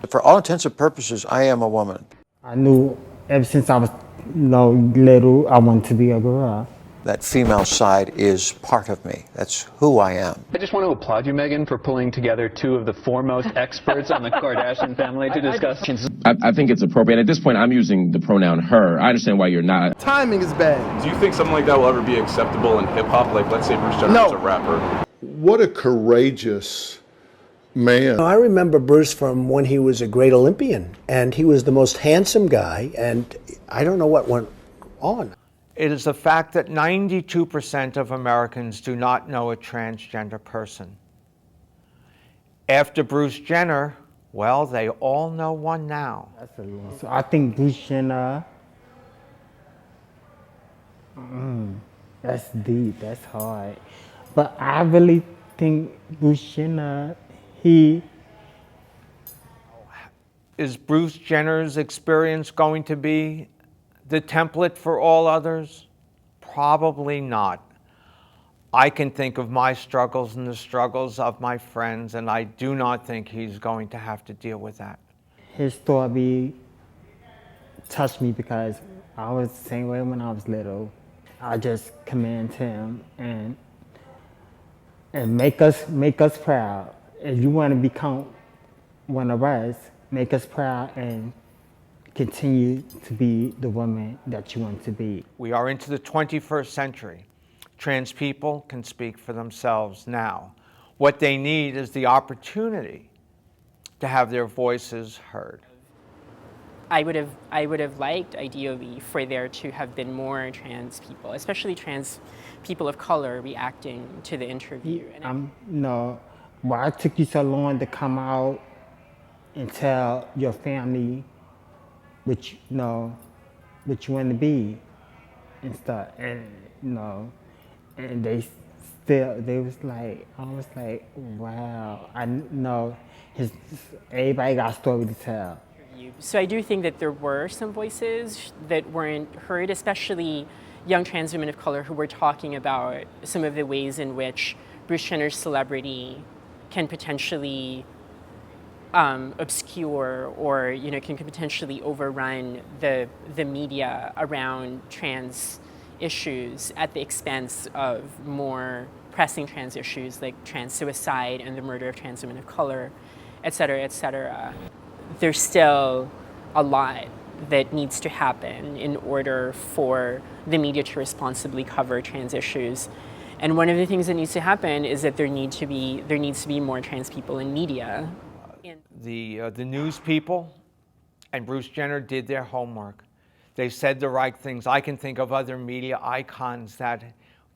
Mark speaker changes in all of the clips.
Speaker 1: For all intents and purposes, I am a woman.
Speaker 2: I knew ever since I was little, I wanted to be a girl.
Speaker 1: That female side is part of me. That's who I am.
Speaker 3: I just want to applaud you, Megan, for pulling together two of the foremost experts on the Kardashian family to discuss.
Speaker 4: I think it's appropriate. At this point, I'm using the pronoun her. I understand why you're not.
Speaker 5: Timing is bad.
Speaker 6: Do you think something like that will ever be acceptable in hip-hop? Like, let's say Bruce Jenner was a rapper.
Speaker 7: What a courageous man.
Speaker 8: I remember Bruce from when he was a great Olympian, and he was the most handsome guy, and I don't know what went on.
Speaker 9: It is the fact that 92% of Americans do not know a transgender person. After Bruce Jenner, well, they all know one now.
Speaker 2: That's a lot. So I think Bruce Jenner, that's deep, that's hard. But I really think Bruce Jenner,
Speaker 9: Is Bruce Jenner's experience going to be the template for all others? Probably not. I can think of my struggles and the struggles of my friends, and I do not think he's going to have to deal with that.
Speaker 2: his story touched me because I was the same way when I was little. I just commend him and make us proud. If you want to become one of us, make us proud and continue to be the woman that you want to be.
Speaker 9: We are into the 21st century. Trans people can speak for themselves now. What they need is the opportunity to have their voices heard.
Speaker 10: I would have liked, ideally, for there to have been more trans people, especially trans people of color, reacting to the interview.
Speaker 2: No, why it took you so long to come out and tell your family what you want to be and stuff, and and they was like, I was like, wow, I know everybody got a story to tell.
Speaker 10: So I do think that there were some voices that weren't heard, especially young trans women of color who were talking about some of the ways in which Bruce Jenner's celebrity can potentially obscure or can potentially overrun the media around trans issues at the expense of more pressing trans issues like trans suicide and the murder of trans women of color, et cetera, et cetera. There's still a lot that needs to happen in order for the media to responsibly cover trans issues. And one of the things that needs to happen is that there needs to be more trans people in media.
Speaker 9: The news people and Bruce Jenner did their homework. They said the right things. I can think of other media icons that,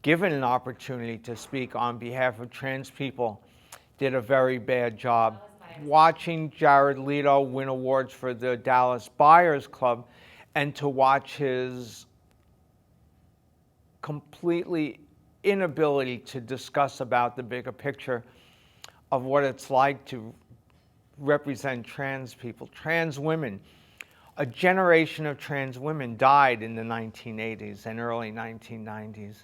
Speaker 9: given an opportunity to speak on behalf of trans people, did a very bad job. Watching Jared Leto win awards for the Dallas Buyers Club and to watch his completely inability to discuss about the bigger picture of what it's like to represent trans people, trans women. A generation of trans women died in the 1980s and early 1990s.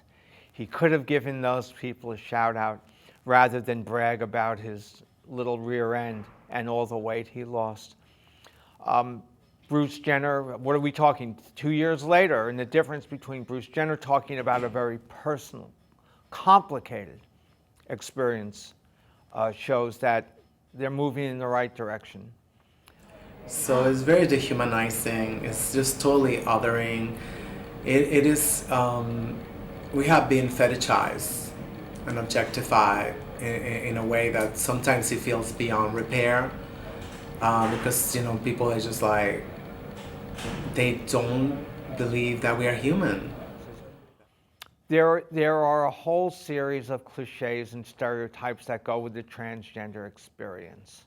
Speaker 9: He could have given those people a shout out rather than brag about his little rear end and all the weight he lost. Bruce Jenner, what are we talking, 2 years later, and the difference between Bruce Jenner talking about a very personal, complicated experience shows that they're moving in the right direction.
Speaker 11: So it's very dehumanizing. It's just totally othering. It is, we have been fetishized and objectified in a way that sometimes it feels beyond repair, because people are just like, they don't believe that we are human.
Speaker 9: There are a whole series of cliches and stereotypes that go with the transgender experience.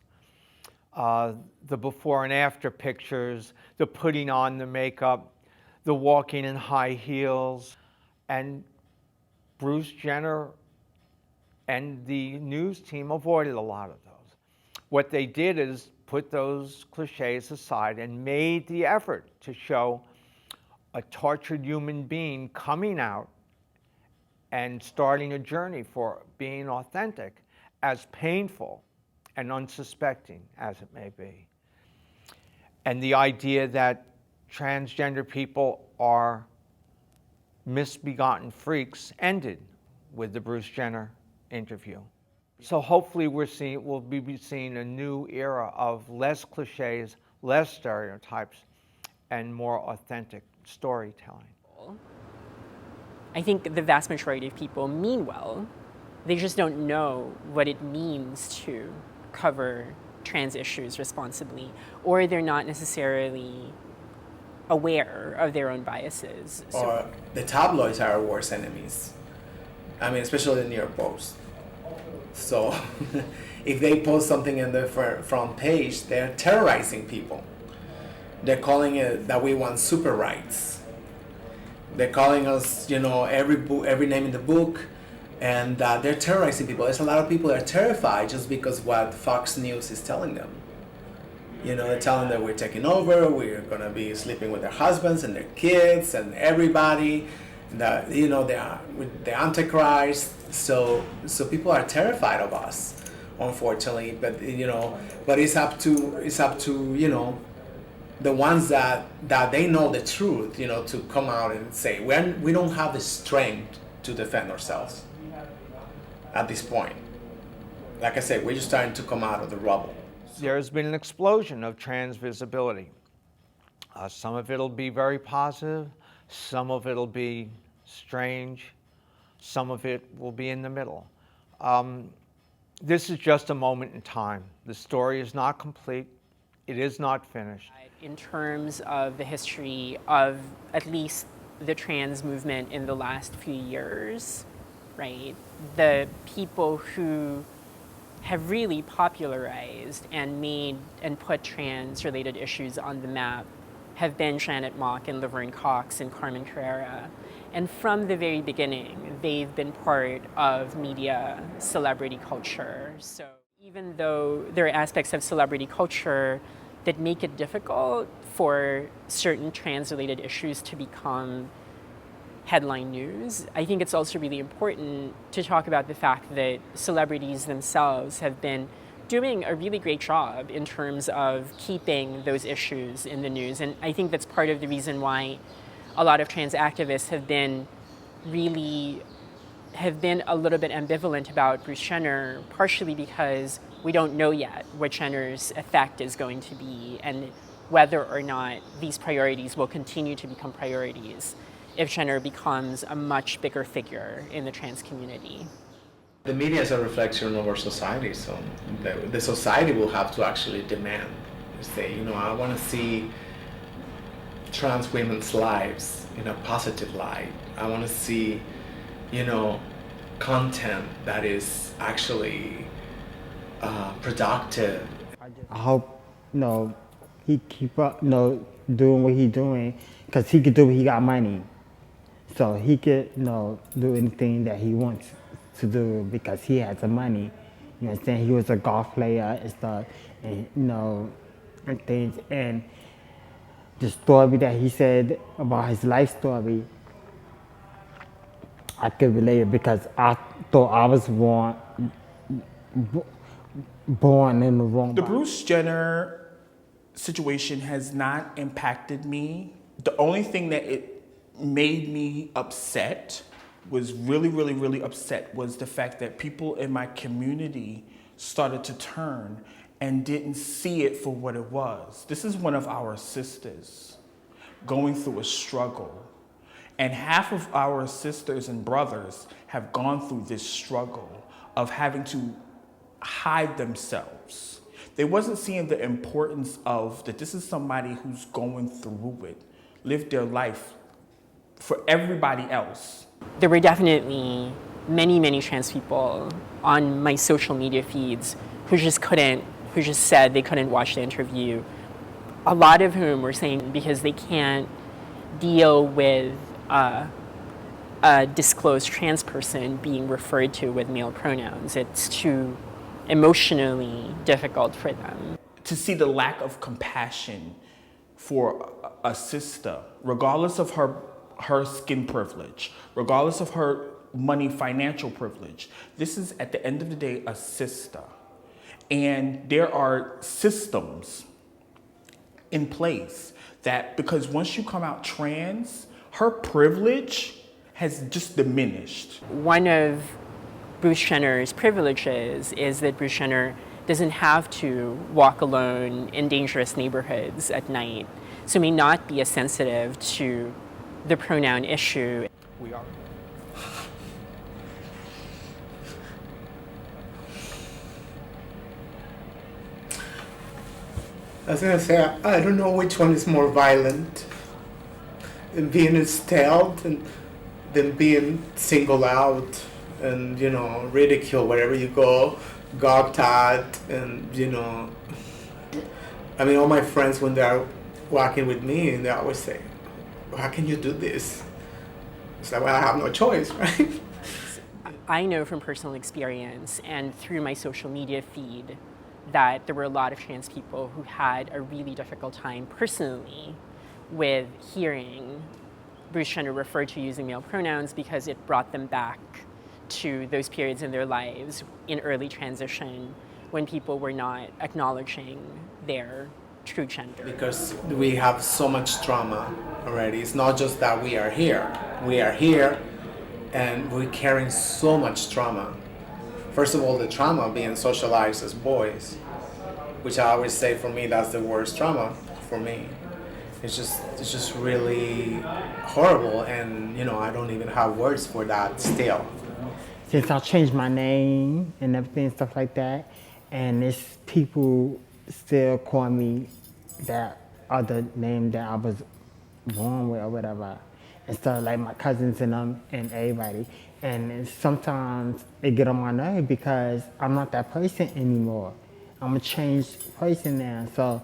Speaker 9: The before and after pictures, the putting on the makeup, the walking in high heels, and Bruce Jenner and the news team avoided a lot of those. What they did is put those cliches aside and made the effort to show a tortured human being coming out and starting a journey for being authentic, as painful and unsuspecting as it may be. And the idea that transgender people are misbegotten freaks ended with the Bruce Jenner interview. So hopefully we'll be seeing a new era of less cliches, less stereotypes, and more authentic storytelling.
Speaker 10: I think the vast majority of people mean well. They just don't know what it means to cover trans issues responsibly, or they're not necessarily aware of their own biases.
Speaker 11: Or the tabloids are our worst enemies. I mean, especially the New York Post. So if they post something in the front page, they're terrorizing people. They're calling it that we want super rights. They're calling us, every name in the book, and they're terrorizing people. There's a lot of people that are terrified just because what Fox News is telling them. They're telling them we're taking over, we're going to be sleeping with their husbands and their kids and everybody, that, they are with the Antichrist. So people are terrified of us, unfortunately. But but it's up to the ones that they know the truth, to come out and say we don't have the strength to defend ourselves at this point. Like I said, we're just starting to come out of the rubble.
Speaker 9: There's been an explosion of trans visibility. Some of it'll be very positive, some of it'll be strange, some of it will be in the middle. This is just a moment in time. The story is not complete. It is not finished.
Speaker 10: In terms of the history of at least the trans movement in the last few years, right? The people who have really popularized and made and put trans-related issues on the map have been Janet Mock and Laverne Cox and Carmen Carrera. And from the very beginning, they've been part of media celebrity culture. So even though there are aspects of celebrity culture that make it difficult for certain trans-related issues to become headline news, I think it's also really important to talk about the fact that celebrities themselves have been doing a really great job in terms of keeping those issues in the news. And I think that's part of the reason why a lot of trans activists have been a little bit ambivalent about Bruce Jenner, partially because we don't know yet what Jenner's effect is going to be and whether or not these priorities will continue to become priorities if Jenner becomes a much bigger figure in the trans community.
Speaker 11: The media is a reflection of our society, so the society will have to actually demand, say, I want to see trans women's lives in a positive light. I want to see, content that is actually productive.
Speaker 2: I hope, he keep up, doing what he's doing, because he could do what he got money. So he could, do anything that he wants to do because he has the money. You know what I'm saying? He was a golf player and stuff, and, and things. And the story that he said about his life story, I could relate it because I thought I was born in the wrong
Speaker 5: The
Speaker 2: body.
Speaker 5: Bruce Jenner situation has not impacted me. The only thing that it made me upset, was really upset, was the fact that people in my community started to turn and didn't see it for what it was. This is one of our sisters going through a struggle. And half of our sisters and brothers have gone through this struggle of having to hide themselves. They wasn't seeing the importance of that this is somebody who's going through it, lived their life for everybody else.
Speaker 10: There were definitely many trans people on my social media feeds who just said they couldn't watch the interview. A lot of whom were saying because they can't deal with a disclosed trans person being referred to with male pronouns. It's too emotionally difficult for them.
Speaker 5: To see the lack of compassion for a sister, regardless of her skin privilege, regardless of her money, financial privilege. This is, at the end of the day, a sister. And there are systems in place. That because once you come out trans, her privilege has just diminished.
Speaker 10: One of Bruce Jenner's privileges is that Bruce Jenner doesn't have to walk alone in dangerous neighborhoods at night, so may not be as sensitive to the pronoun issue.
Speaker 9: We are.
Speaker 11: I was gonna say, I don't know which one is more violent, in being expelled and than being singled out and, you know, ridiculed wherever you go, gawked at, and, you know, I mean, all my friends, when they're walking with me, and they always say, how can you do this? It's like, well, I have no choice, right?
Speaker 10: I know from personal experience and through my social media feed that there were a lot of trans people who had a really difficult time personally with hearing Bruce Jenner referred to using male pronouns because it brought them back to those periods in their lives in early transition when people were not acknowledging their true gender.
Speaker 11: Because we have so much trauma already. It's not just that we are here. We are here and we're carrying so much trauma. First of all, the trauma of being socialized as boys, which I always say for me, that's the worst trauma for me. It's just really horrible, and you know, I don't even have words for that still.
Speaker 2: Since I changed my name and everything, stuff like that, and it's people still call me that other name that I was born with or whatever, and stuff like my cousins and them and everybody. And sometimes it get on my nerve because I'm not that person anymore. I'm a changed person now. So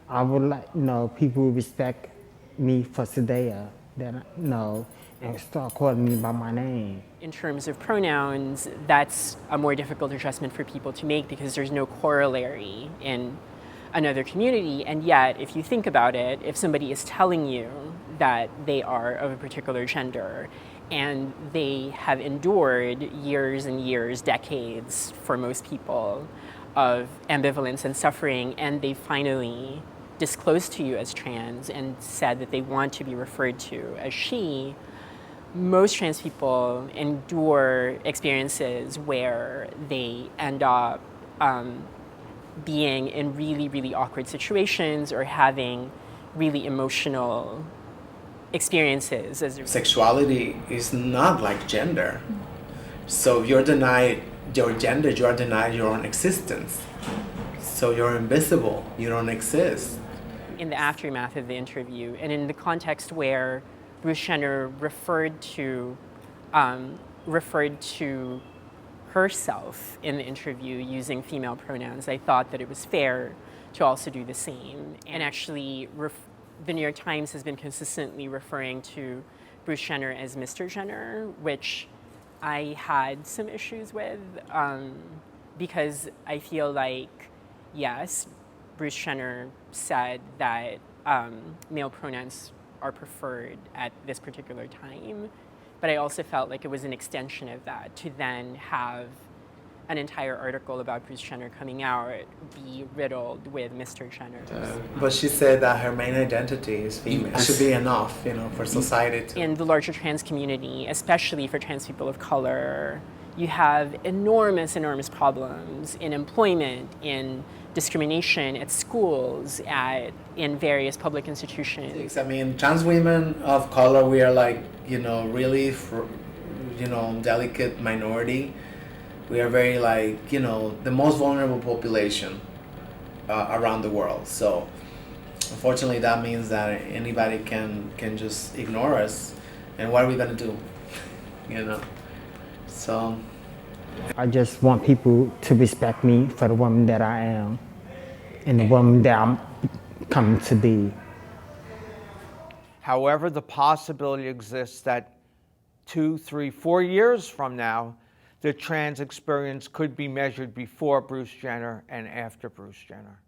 Speaker 2: I would like, you know, people respect me for Sadea, that you know, and start calling me by my name.
Speaker 10: In terms of pronouns, that's a more difficult adjustment for people to make because there's no corollary in another community. And yet, if you think about it, if somebody is telling you that they are of a particular gender and they have endured years and years, decades for most people, of ambivalence and suffering, and they finally disclosed to you as trans and said that they want to be referred to as she, most trans people endure experiences where they end up being in really, really awkward situations or having really emotional experiences.
Speaker 11: Sexuality is not like gender. So if you're denied your gender, you are denied your own existence. So you're invisible, you don't exist.
Speaker 10: In the aftermath of the interview, and in the context where Bruce Jenner referred to herself in the interview using female pronouns, I thought that it was fair to also do the same. And actually, the New York Times has been consistently referring to Bruce Jenner as Mr. Jenner, which I had some issues with because I feel like, yes, Bruce Jenner said that male pronouns are preferred at this particular time, but I also felt like it was an extension of that to then have an entire article about Bruce Jenner coming out be riddled with Mr. Jenner.
Speaker 11: But she said that her main identity is female. It should be enough, you know, for society to...
Speaker 10: In the larger trans community, especially for trans people of color, you have enormous, enormous problems in employment, in discrimination at schools, in various public institutions.
Speaker 11: I mean, trans women of color, we are like, you know, really, you know, delicate minority. We are very like, you know, the most vulnerable population around the world. So unfortunately that means that anybody can just ignore us. And what are we gonna do? You know, so.
Speaker 2: I just want people to respect me for the woman that I am and the woman that I'm coming to be.
Speaker 9: However, the possibility exists that 2, 3, 4 years from now, the trans experience could be measured before Bruce Jenner and after Bruce Jenner.